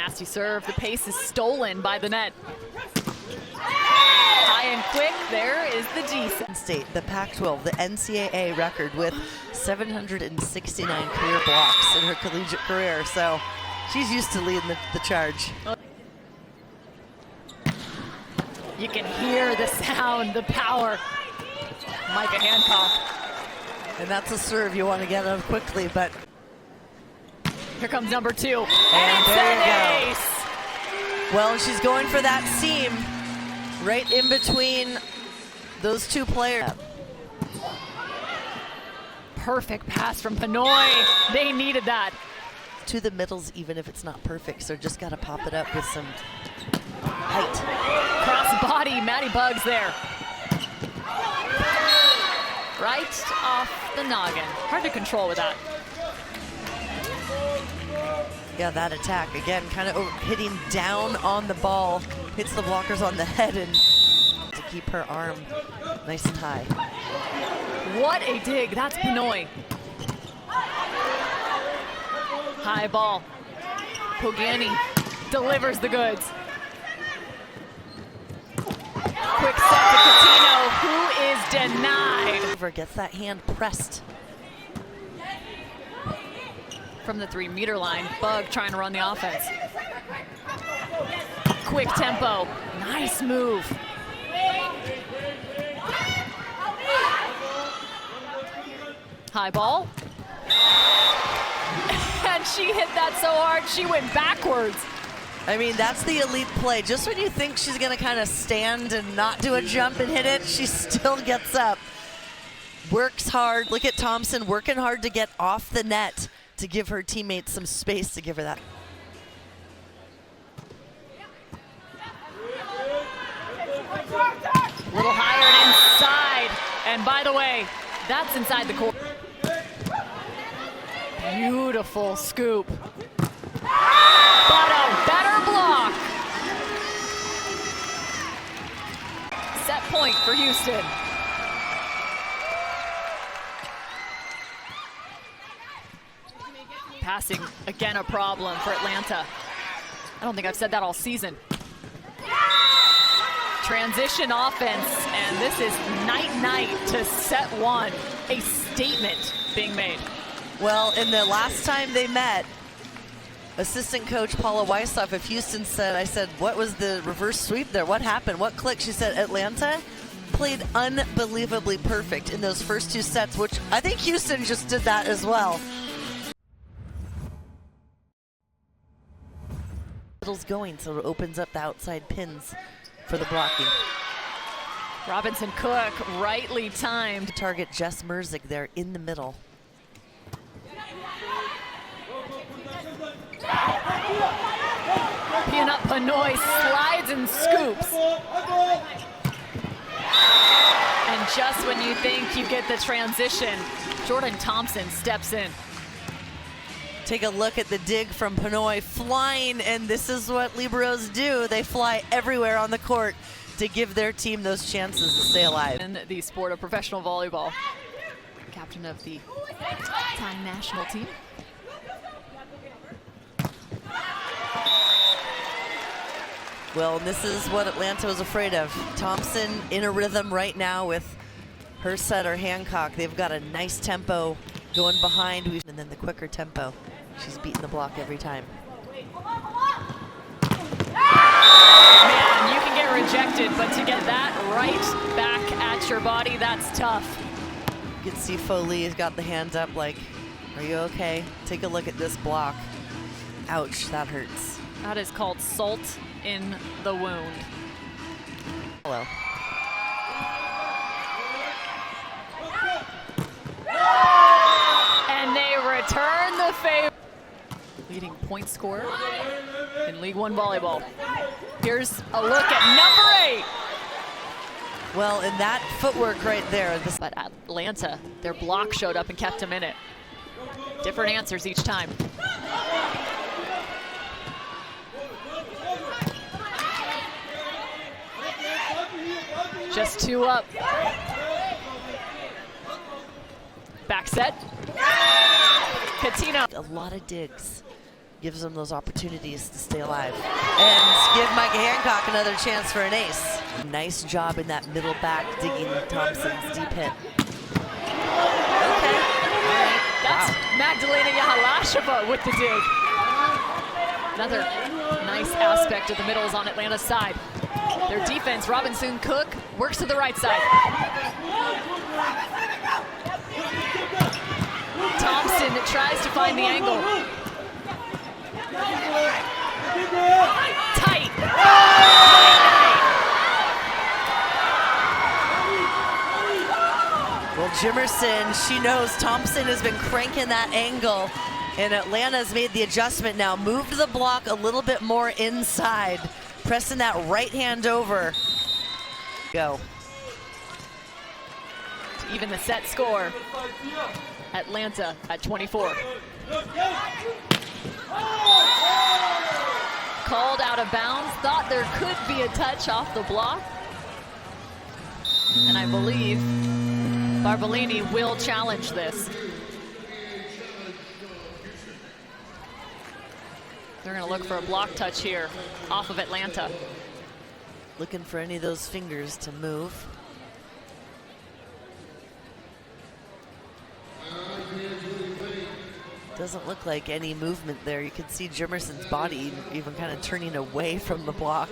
Nasty serve. The pace is stolen by the net. High and quick. There is the G. State, the Pac-12, the NCAA record with 769 career blocks in her collegiate career. So she's used to leading the charge. You can hear the sound, the power. Micah Hancock. And that's a serve you want to get out quickly, but here comes number 2. And there you go. Ace. Well, she's going for that seam right in between those two players. Perfect pass from Pinoy. They needed that. To the middles, even if it's not perfect, so just got to pop it up with some height. Cross body, Maddie Bugs there. Right off the noggin. Hard to control with that. Yeah, that attack, again, kind of hitting down on the ball. Hits the blockers on the head and to keep her arm nice and high. What a dig, that's Pinoy. High ball. Pogani delivers the goods. Quick set to Coutinho, who is denied. Gets that hand pressed. From the 3-meter line, Bug trying to run the offense. Quick tempo, nice move. High ball. And she hit that so hard, she went backwards. I mean, that's the elite play. Just when you think she's gonna kind of stand and not do a jump and hit it, she still gets up. Works hard. Look at Thompson working hard to get off the net to give her teammates some space to give her that. A little higher and inside. And by the way, that's inside the court. Beautiful scoop. But a better block. Set point for Houston. Passing, again, a problem for Atlanta. I don't think I've said that all season. Transition offense, and this is night-night to set 1. A statement being made. Well, in the last time they met, assistant coach Paula Weishoff of Houston said, I said, what was the reverse sweep there? What happened? What clicked? She said, Atlanta played unbelievably perfect in those first 2 sets, which I think Houston just did that as well. Middle's going, so it opens up the outside pins for the blocking. Robinson Cook, rightly timed. Target Jess Merzick there in the middle. Peanut Pinoy slides and scoops. And just when you think you get the transition, Jordan Thompson steps in. Take a look at the dig from Pinoy flying, and this is what liberos do. They fly everywhere on the court to give their team those chances to stay alive. In the sport of professional volleyball, captain of the Thai national team. Well, this is what Atlanta was afraid of. Thompson in a rhythm right now with her setter Hancock. They've got a nice tempo going behind, and then the quicker tempo. She's beating the block every time. Man, you can get rejected, but to get that right back at your body, that's tough. You can see Foley has got the hands up like, are you okay? Take a look at this block. Ouch, that hurts. That is called salt in the wound. Hello. And they return the favor. Leading point scorer in League One Volleyball. Here's a look at number 8. Well, in that footwork right there. But Atlanta, their block showed up and kept them in it. Different answers each time. Just 2 up. Back set. Coutinho. A lot of digs. gives them those opportunities to stay alive. And give Micah Hancock another chance for an ace. Nice job in that middle back, digging Thompson's deep hit. Okay. All right. That's Magdalena Yahalasheva with the dig. Another nice aspect of the middles on Atlanta's side. Their defense, Robinson Cook, works to the right side. Thompson tries to find the angle. Tight. Well, Jimerson, she knows Thompson has been cranking that angle, and Atlanta's made the adjustment now. Moved the block a little bit more inside, pressing that right hand over. Go. To even the set score. Atlanta at 24. Called out of bounds. Thought there could be a touch off the block. And I believe Barbolini will challenge this. They're going to look for a block touch here off of Atlanta. Looking for any of those fingers to move. Doesn't look like any movement there. You can see Jimerson's body even kind of turning away from the block.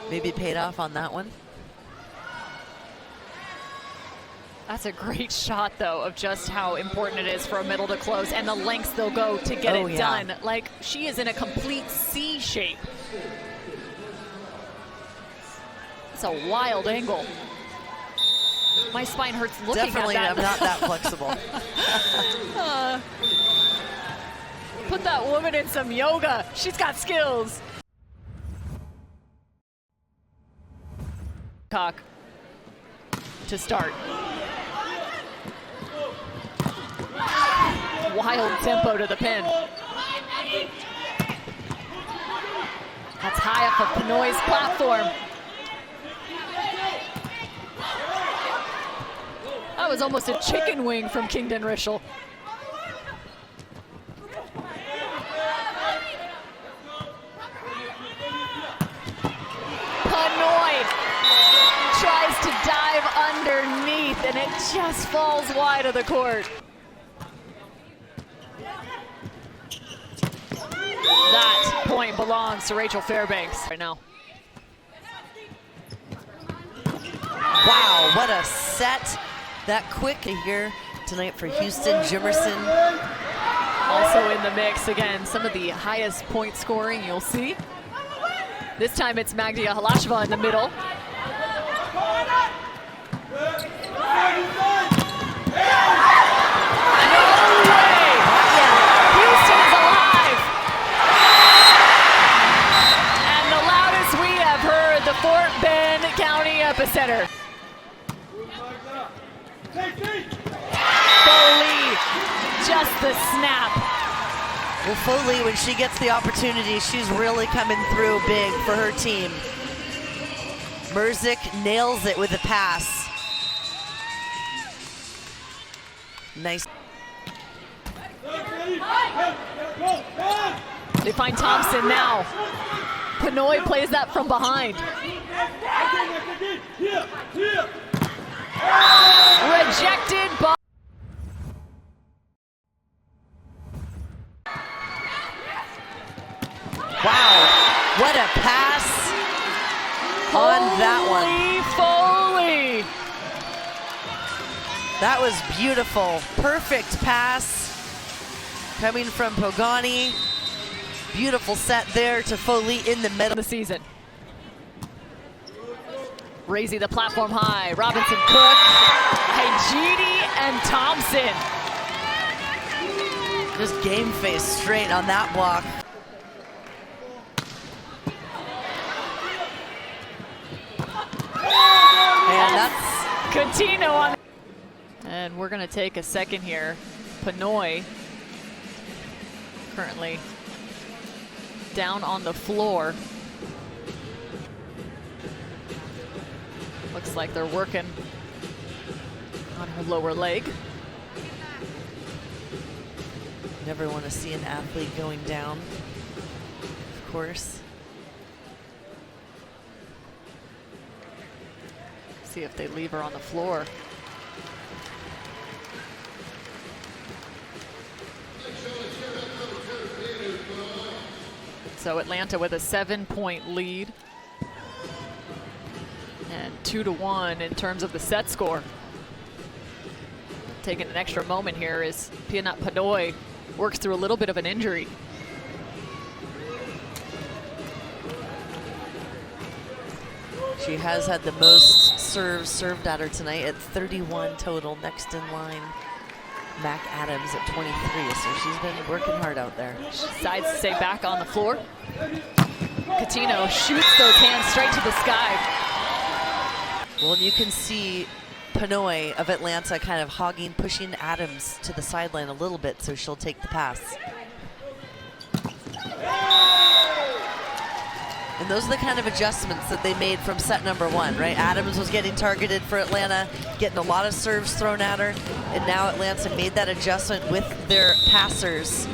Maybe paid off on that one. That's a great shot, though, of just how important it is for a middle to close and the lengths they'll go to get it done. Like, she is in a complete C shape. It's a wild angle. My spine hurts looking Definitely, at that. I'm not that flexible. Put that woman in some yoga. She's got skills. Cock to start. Wild tempo to the pin. That's high up of Pinoy's platform. That was almost a chicken wing from Kingdon Rischel. Pinoy tries to dive underneath, and it just falls wide of the court. That point belongs to Rachel Fairbanks right now. Wow, what a set. That quick here tonight for Houston. Jimerson also in the mix again. Some of the highest point scoring you'll see. This time it's Magda Yahalasheva in the middle. Fort Bend County epicenter. Foley, just the snap. Well, Foley, when she gets the opportunity, she's really coming through big for her team. Merzik nails it with a pass. Nice. They find Thompson now. Pinoy plays that from behind. Rejected by... Wow, what a pass on that one. Foley. That was beautiful. Perfect pass coming from Pogani. Beautiful set there to Foley in the middle of the season. Raising the platform high. Robinson Cook, Hajidi, and Thompson. Just game face straight on that block. And that's Coutinho on. And we're going to take a second here. Pinoy currently down on the floor. Looks like they're working on her lower leg. Never want to see an athlete going down. course. See if they leave her on the floor. So Atlanta with a 7-point lead. And 2-1 in terms of the set score. Taking an extra moment here as Pia Panoy works through a little bit of an injury. She has had the most serves served at her tonight at 31 total. Next in line, Mac Adams at 23. So she's been working hard out there. She decides to stay back on the floor. Coutinho shoots those hands straight to the sky. Well, you can see Panoy of Atlanta kind of hogging, pushing Adams to the sideline a little bit so she'll take the pass. And those are the kind of adjustments that they made from set number 1, right? Adams was getting targeted for Atlanta, getting a lot of serves thrown at her, and now Atlanta made that adjustment with their passers,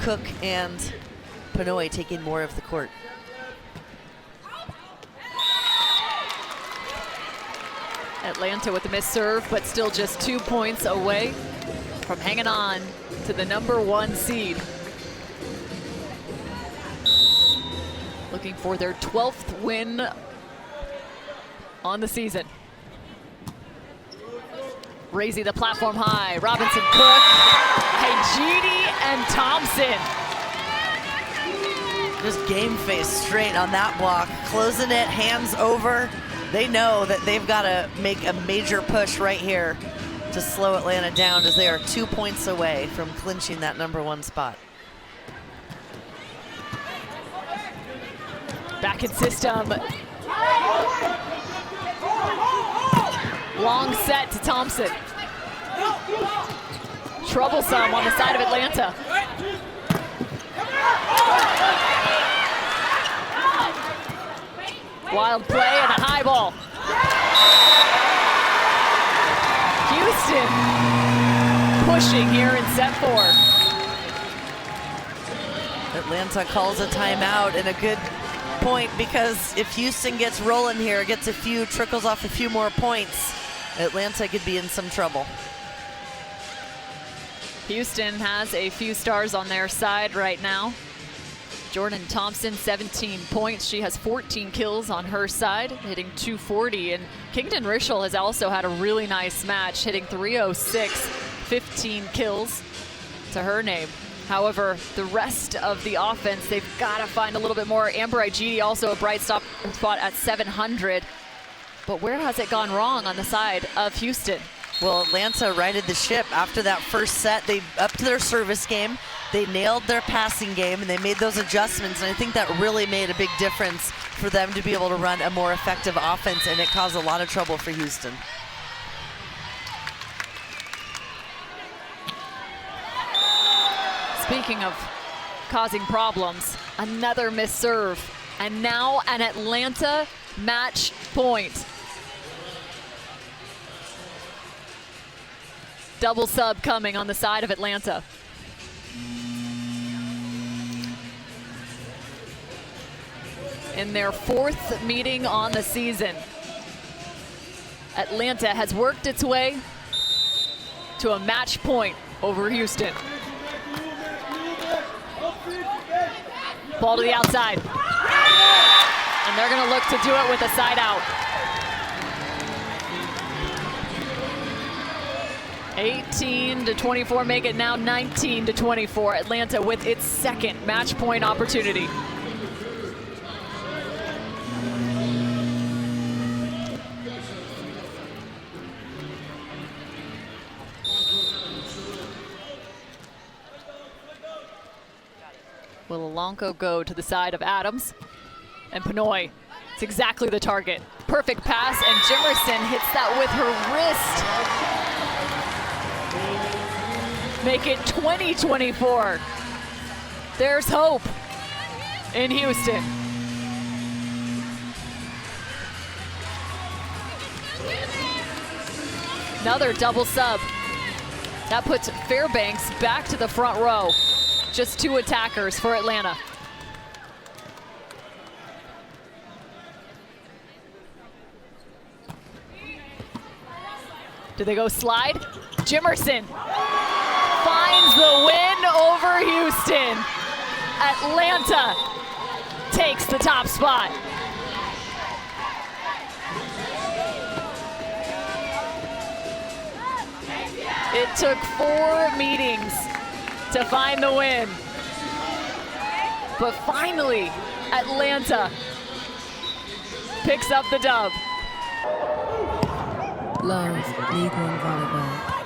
Cook and Panoy, taking more of the court. Atlanta with a missed serve, but still just 2 points away from hanging on to the number 1 seed. Looking for their 12th win on the season. Raising the platform high. Robinson, Cook, Hajidi, and Thompson. Just game face straight on that block. Closing it, hands over. They know that they've got to make a major push right here to slow Atlanta down, as they are 2 points away from clinching that number 1 spot. Back in system. Long set to Thompson. Troublesome on the side of Atlanta. Wild play and a high ball. Houston pushing here in set 4. Atlanta calls a timeout, and a good point, because if Houston gets rolling here, gets a few, trickles off a few more points, Atlanta could be in some trouble. Houston has a few stars on their side right now. Jordan Thompson, 17 points. She has 14 kills on her side, hitting 240. And Kingdon Rischel has also had a really nice match, hitting 306, 15 kills to her name. However, the rest of the offense, they've got to find a little bit more. Amber Igidi also a bright spot at 700. But where has it gone wrong on the side of Houston? Well, Atlanta righted the ship after that first set. They upped their service game. They nailed their passing game, and they made those adjustments. And I think that really made a big difference for them to be able to run a more effective offense, and it caused a lot of trouble for Houston. Speaking of causing problems, another missed serve, and now an Atlanta match point. Double sub coming on the side of Atlanta. In their 4th meeting on the season, Atlanta has worked its way to a match point over Houston. Ball to the outside. And they're going to look to do it with a side out. 18-24, make it now 19-24. Atlanta with its 2nd match point opportunity. Will Alonco go to the side of Adams? And Panoy, it's exactly the target. Perfect pass, and Jimerson hits that with her wrist. Make it 20-24. There's hope in Houston. Another double sub. That puts Fairbanks back to the front row. Just 2 attackers for Atlanta. Do they go slide? Jimerson finds the win over Houston. Atlanta takes the top spot. It took 4 meetings to find the win. But finally, Atlanta picks up the dub. Love League One Volleyball.